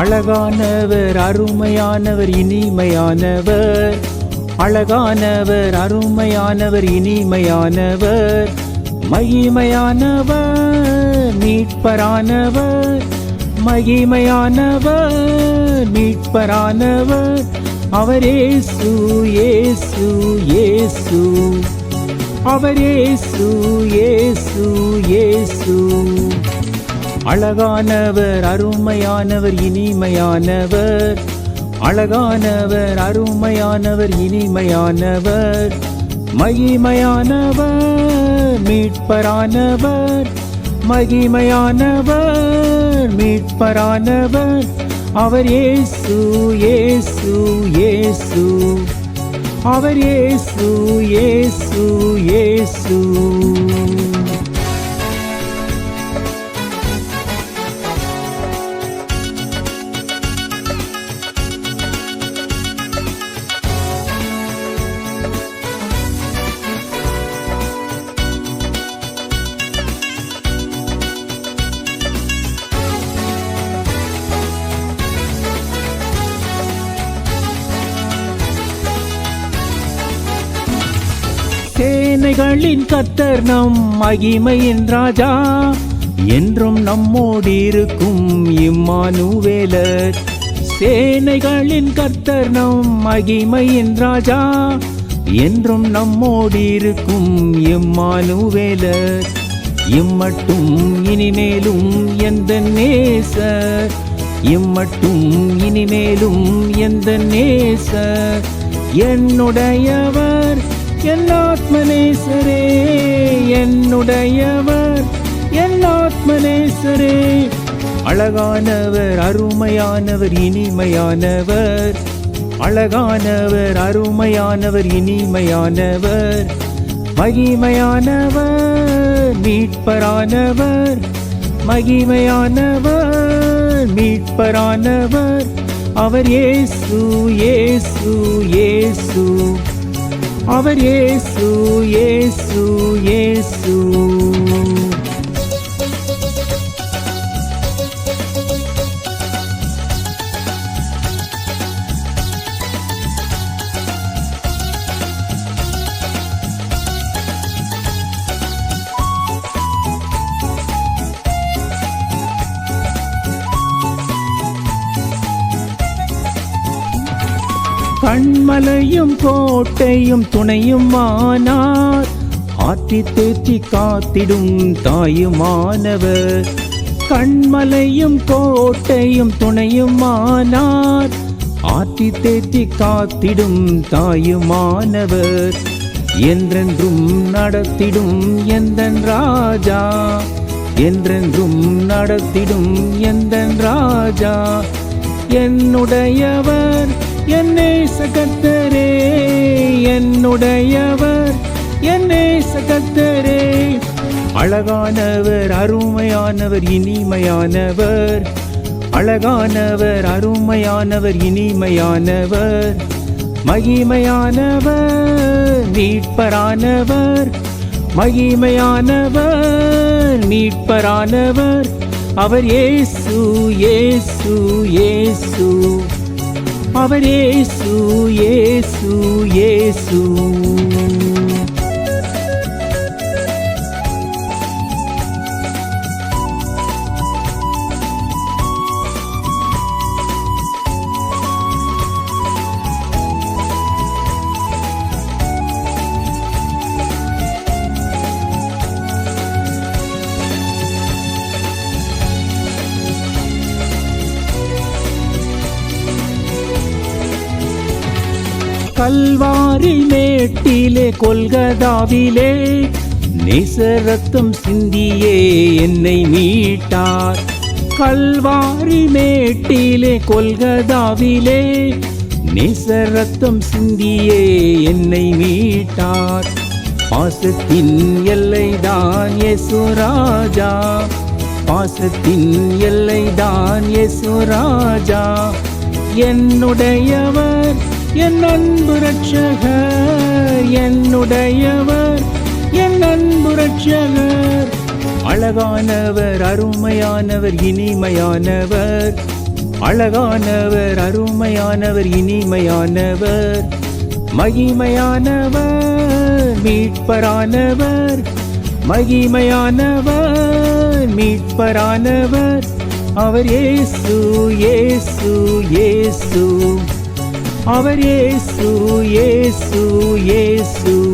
அழகானவர் அருமையானவர் இனிமையானவர், அழகானவர் அருமையானவர் இனிமையானவர், மகிமையானவர் மீட்பரானவர், மகிமையானவர் மீட்பரானவர், அவர் இயேசு இயேசு இயேசு, அவர் இயேசு இயேசு இயேசு. அழகானவர் அருமையானவர் இனிமையானவர், அழகானவர் அருமையானவர் இனிமையானவர், மகிமையானவர் மீட்பரானவர், மகிமையானவர் மீட்பரானவர், அவர் இயேசு இயேசு இயேசு, அவர் இயேசு இயேசு இயேசு. சேனைகளின் கர்த்தர் நம் மகிமையின் ராஜா, என்றும் நம்மோடு இருக்கும் இம்மானுவேலர். சேனைகளின் கர்த்தர் நம் மகிமையின் ராஜா, என்றும் நம்மோடு இருக்கும் இம்மானுவேலர். இம்மட்டும் இனிமேலும் எந்த நேசர், இம்மட்டும் இனிமேலும் எந்த நேசர், என்னுடையவர் என் ஆத்மநேசரே, என்னுடையவர் என் ஆத்மநேசரே. அழகானவர் அருமையானவர் இனிமையானவர், அழகானவர் அருமையானவர் இனிமையானவர், மகிமையானவர் மீட்பரானவர், மகிமையானவர் மீட்பரானவர், அவர் இயேசு இயேசு இயேசு, அவர் இயேசு இயேசு இயேசு. கண்மலையும் கோட்டையும் துணையுமானார், ஆற்றி தேற்றி காத்திடும் தாயுமானவர். கண்மலையும் கோட்டையும் துணையுமானார், ஆற்றி தேற்றி காத்திடும் தாயுமானவர். என்றென்றும் நடத்திடும் எந்தன் ராஜா, என்றென்றும் நடத்திடும் எந்தன் ராஜா, என்னுடையவர் என் நேச கர்த்தரே, என்னுடையவர் என் நேச கர்த்தரே. அழகானவர் அருமையானவர் இனிமையானவர், அழகானவர் அருமையானவர் இனிமையானவர், மகிமையானவர் மீட்பரானவர், மகிமையானவர் மீட்பரானவர், அவர் இயேசு இயேசு இயேசு, அவர் இயேசு இயேசு இயேசு. கல்வாரி மேட்டிலே கொல்கதாவிலே நேசரத்தம் சிந்தியே என்னை மீட்டார். கல்வாரி மேட்டிலே கொல்கதாவிலே நேசரத்தம் சிந்தியே என்னை மீட்டார். பாசத்தின் எல்லைதான் இயேசு ராஜா, பாசத்தின் எல்லைதான் இயேசு ராஜா, என்னுடையவர் என் அன்பு ரட்சகர், என்னுடையவர் என் அன்பு ரட்சகர். அழகானவர் அருமையானவர் இனிமையானவர், அழகானவர், அருமையானவர், இனிமையானவர், மகிமையானவர், மீட்பரானவர், மகிமையானவர், மீட்பரானவர். அவர் இயேசு, இயேசு, இயேசு. அவர் இயேசு, இயேசு, இயேசு.